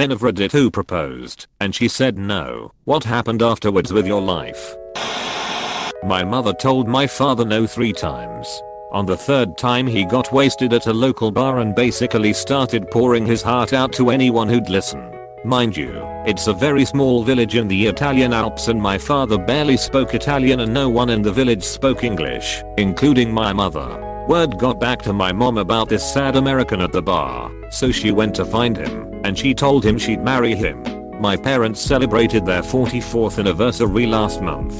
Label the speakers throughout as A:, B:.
A: men of Reddit who proposed, and she said no. What happened afterwards with your life? My mother told my father no 3 times. On the 3rd time he got wasted at a local bar and basically started pouring his heart out to anyone who'd listen. Mind you, it's a very small village in the Italian Alps and my father barely spoke Italian and no one in the village spoke English, including my mother. Word got back to my mom about this sad American at the bar, so she went to find him, and she told him she'd marry him. My parents celebrated their 44th anniversary last month.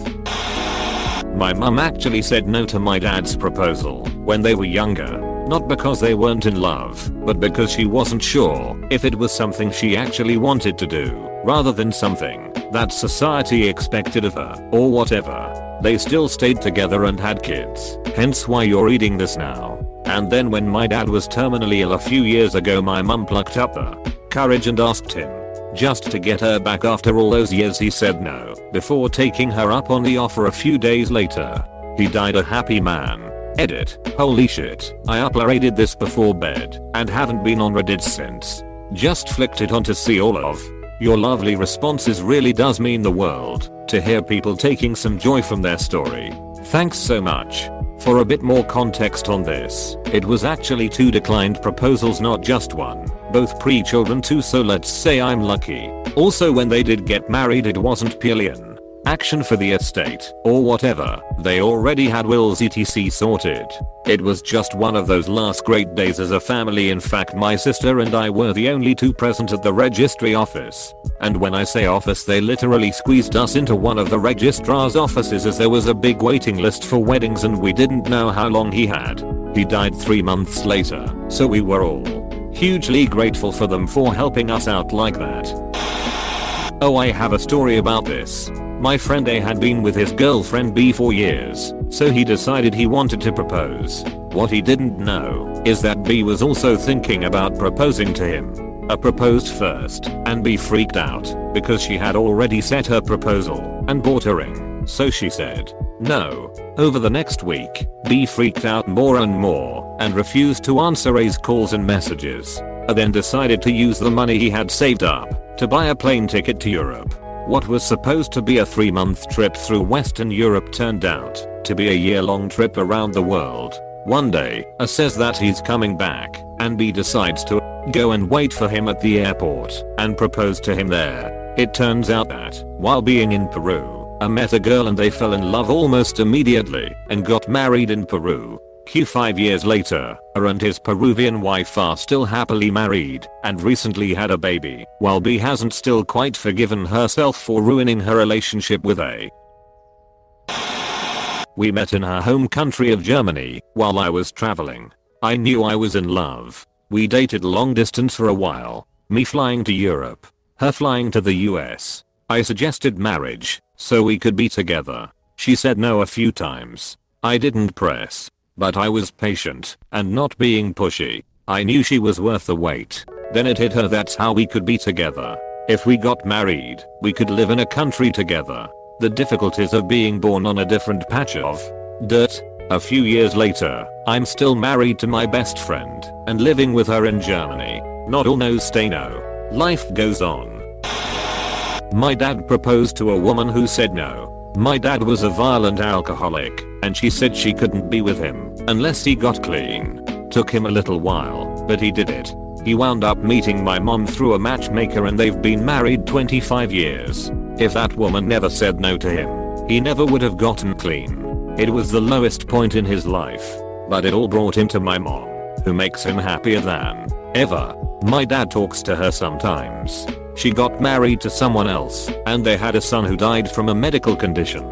A: My mum actually said no to my dad's proposal when they were younger, not because they weren't in love, but because she wasn't sure if it was something she actually wanted to do, rather than something that society expected of her, or whatever. They still stayed together and had kids, hence why you're reading this now. And then when my dad was terminally ill a few years ago, my mum plucked up the courage and asked him, just to get her back after all those years. He said no, before taking her up on the offer a few days later. He died a happy man. Edit. Holy shit, I uploaded this before bed and haven't been on Reddit since. Just flicked it on to see all of your lovely responses. Really does mean the world to hear people taking some joy from their story. Thanks so much. For a bit more context on this, it was actually 2 declined proposals, not just one, both pre-children too, so let's say I'm lucky. Also, when they did get married, it wasn't purely an action for the estate or whatever, they already had wills etc sorted. It was just one of those last great days as a family. In fact, my sister and I were the only 2 present at the registry office. And when I say office, they literally squeezed us into one of the registrar's offices as there was a big waiting list for weddings and we didn't know how long he had. He died 3 months later, so we were all hugely grateful for them for helping us out like that. Oh, I have a story about this. My friend A had been with his girlfriend B for years, so he decided he wanted to propose. What he didn't know is that B was also thinking about proposing to him. A proposed first, and B freaked out because she had already set her proposal and bought a ring, so she said no. Over the next week, B freaked out more and more and refused to answer A's calls and messages. A then decided to use the money he had saved up to buy a plane ticket to Europe. What was supposed to be a 3-month trip through Western Europe turned out to be a year-long trip around the world. One day, A says that he's coming back, and B decides to go and wait for him at the airport and propose to him there. It turns out that, while being in Peru, A met a girl and they fell in love almost immediately and got married in Peru. 5 years later, A and his Peruvian wife are still happily married and recently had a baby, while B hasn't still quite forgiven herself for ruining her relationship with A. We met in her home country of Germany while I was traveling. I knew I was in love. We dated long distance for a while, me flying to Europe, her flying to the US. I suggested marriage so we could be together. She said no a few times. I didn't press. But I was patient and not being pushy. I knew she was worth the wait. Then it hit her, that's how we could be together. If we got married, we could live in a country together. The difficulties of being born on a different patch of dirt. A few years later, I'm still married to my best friend and living with her in Germany. Not all no's stay no. Life goes on. My dad proposed to a woman who said no. My dad was a violent alcoholic, and she said she couldn't be with him unless he got clean. Took him a little while, but he did it. He wound up meeting my mom through a matchmaker and they've been married 25 years. If that woman never said no to him, he never would have gotten clean. It was the lowest point in his life, but it all brought him to my mom, who makes him happier than ever. My dad talks to her sometimes. She got married to someone else, and they had a son who died from a medical condition.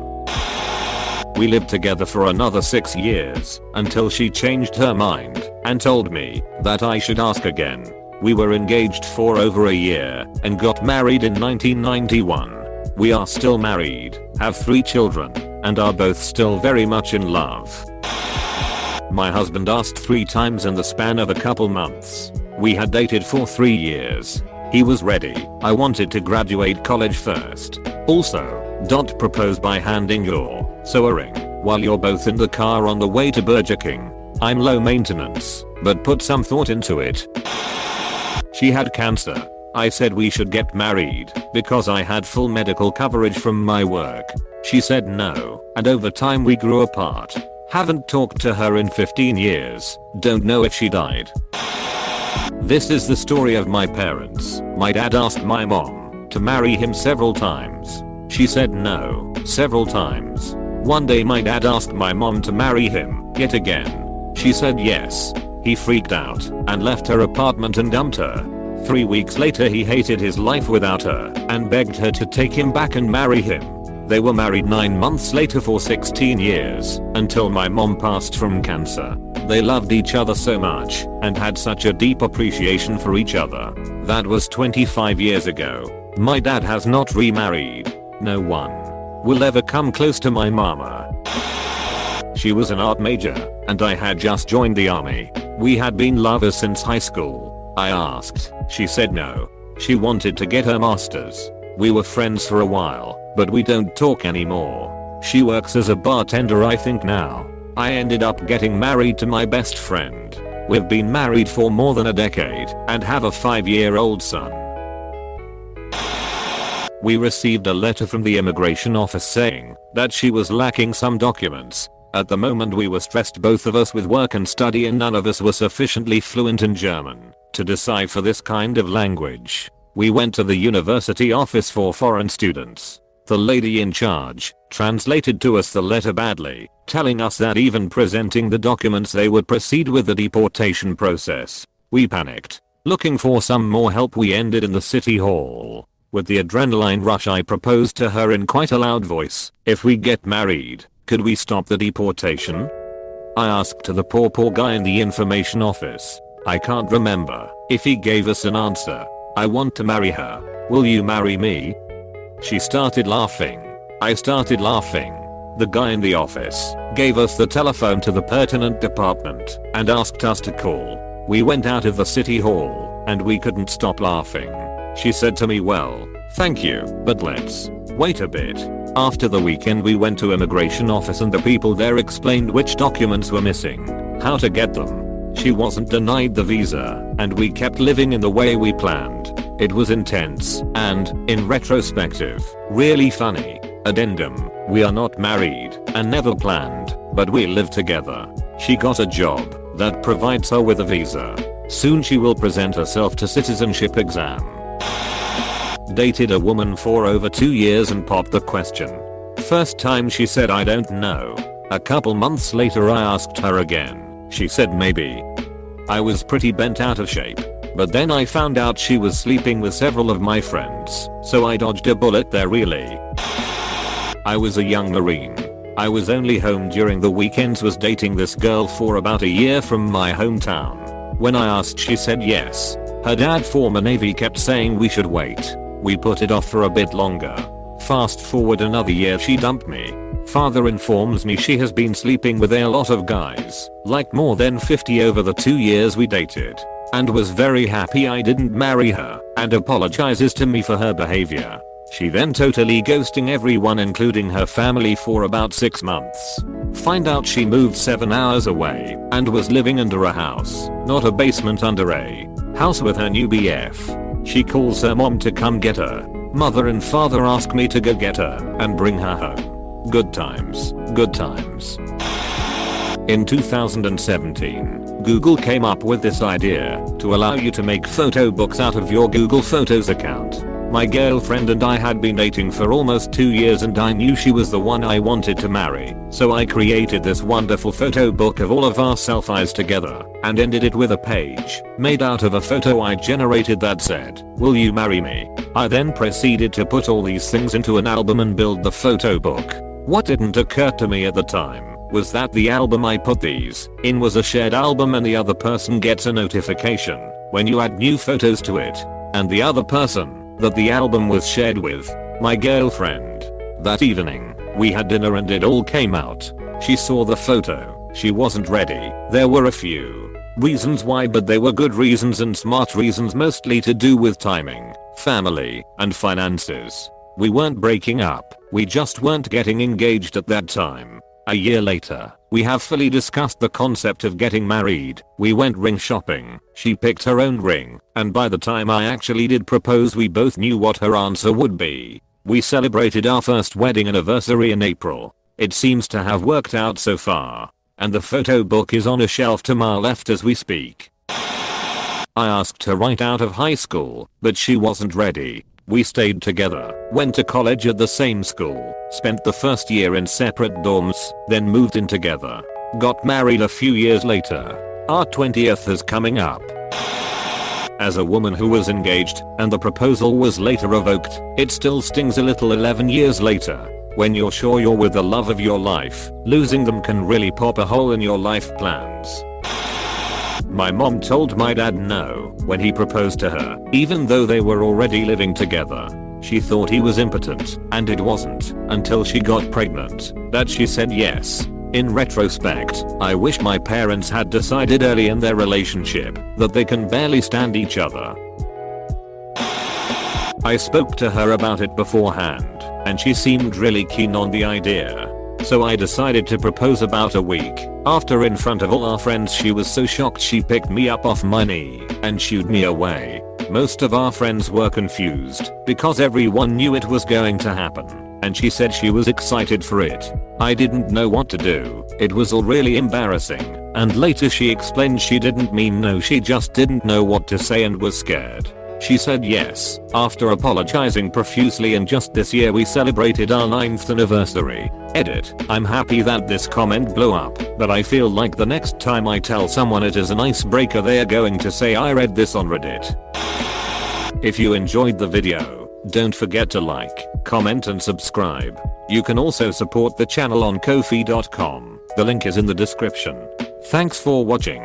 A: We lived together for another 6 years, until she changed her mind, and told me that I should ask again. We were engaged for over a year, and got married in 1991. We are still married, have 3 children, and are both still very much in love. My husband asked 3 times in the span of a couple months. We had dated for 3 years. He was ready. I wanted to graduate college first. Also, don't propose by handing your a ring while you're both in the car on the way to Burger King. I'm low maintenance, but put some thought into it. She had cancer. I said we should get married because I had full medical coverage from my work. She said no, and over time we grew apart. Haven't talked to her in 15 years. Don't know if she died. This is the story of my parents. My dad asked my mom to marry him several times. She said no, several times. One day my dad asked my mom to marry him, yet again. She said yes. He freaked out and left her apartment and dumped her. 3 weeks later he hated his life without her and begged her to take him back and marry him. They were married 9 months later for 16 years until my mom passed from cancer. They loved each other so much and had such a deep appreciation for each other. That was 25 years ago. My dad has not remarried. No one will ever come close to my mama. She was an art major and I had just joined the army. We had been lovers since high school. I asked. She said no. She wanted to get her master's. We were friends for a while, but we don't talk anymore. She works as a bartender I think now. I ended up getting married to my best friend. We've been married for more than a decade and have a 5-year-old son. We received a letter from the immigration office saying that she was lacking some documents. At the moment we were stressed, both of us, with work and study, and none of us were sufficiently fluent in German to decipher this kind of language. We went to the university office for foreign students. The lady in charge translated to us the letter badly, telling us that even presenting the documents they would proceed with the deportation process. We panicked. Looking for some more help, we ended in the city hall. With the adrenaline rush I proposed to her in quite a loud voice, if we get married, could we stop the deportation? I asked the poor guy in the information office. I can't remember if he gave us an answer. I want to marry her. Will you marry me? She started laughing. I started laughing. The guy in the office gave us the telephone to the pertinent department and asked us to call. We went out of the city hall and we couldn't stop laughing. She said to me, well, thank you, but let's wait a bit. After the weekend we went to immigration office and the people there explained which documents were missing, how to get them. She wasn't denied the visa and we kept living in the way we planned. It was intense and, in retrospective, really funny. Addendum, we are not married and never planned, but we live together. She got a job that provides her with a visa. Soon she will present herself to citizenship exam. Dated a woman for over 2 years and popped the question. First time she said I don't know. A couple months later I asked her again. She said maybe. I was pretty bent out of shape. But then I found out she was sleeping with several of my friends, so I dodged a bullet there really. I was a young Marine. I was only home during the weekends, was dating this girl for about a year from my hometown. When I asked she said yes. Her dad, former Navy, kept saying we should wait. We put it off for a bit longer. Fast forward another year, she dumped me. Father informs me she has been sleeping with a lot of guys, like more than 50 over the 2 years we dated, and was very happy I didn't marry her, and apologizes to me for her behavior. She then totally ghosting everyone including her family for about 6 months. Find out she moved 7 hours away and was living under a house, not a basement, under a house with her new BF. She calls her mom to come get her. Mother and father ask me to go get her and bring her home. Good times, good times. In 2017, Google came up with this idea to allow you to make photo books out of your Google Photos account. My girlfriend and I had been dating for almost 2 years and I knew she was the one I wanted to marry, so I created this wonderful photo book of all of our selfies together and ended it with a page made out of a photo I generated that said, "Will you marry me?" I then proceeded to put all these things into an album and build the photo book. What didn't occur to me at the time was that the album I put these in was a shared album and the other person gets a notification when you add new photos to it, and the other person that the album was shared with, my girlfriend. That evening, we had dinner and it all came out. She saw the photo, she wasn't ready. There were a few reasons why, but they were good reasons and smart reasons, mostly to do with timing, family, and finances. We weren't breaking up, we just weren't getting engaged at that time. A year later, We have fully discussed the concept of getting married. We went ring shopping. She picked her own ring, and by the time I actually did propose we both knew what her answer would be. We celebrated our first wedding anniversary in April. It seems to have worked out so far. And the photo book is on a shelf to my left as we speak. I asked her right out of high school, but she wasn't ready. We stayed together, went to college at the same school, spent the first year in separate dorms, then moved in together. Got married a few years later. Our 20th is coming up. As a woman who was engaged and the proposal was later revoked, it still stings a little 11 years later. When you're sure you're with the love of your life, losing them can really pop a hole in your life plans. My mom told my dad no when he proposed to her, even though they were already living together. She thought he was impotent, and it wasn't until she got pregnant that she said yes. In retrospect, I wish my parents had decided early in their relationship that they can barely stand each other. I spoke to her about it beforehand, and she seemed really keen on the idea. So I decided to propose about a week after. In front of all our friends, she was so shocked she picked me up off my knee and shooed me away. Most of our friends were confused because everyone knew it was going to happen, and she said she was excited for it. I didn't know what to do. It was all really embarrassing, and later she explained she didn't mean no, she just didn't know what to say and was scared. She said yes after apologizing profusely, and just this year we celebrated our 9th anniversary. Edit. I'm happy that this comment blew up, but I feel like the next time I tell someone it is an icebreaker they are going to say I read this on Reddit. If you enjoyed the video, don't forget to like, comment and subscribe. You can also support the channel on Ko-fi.com. The link is in the description. Thanks for watching.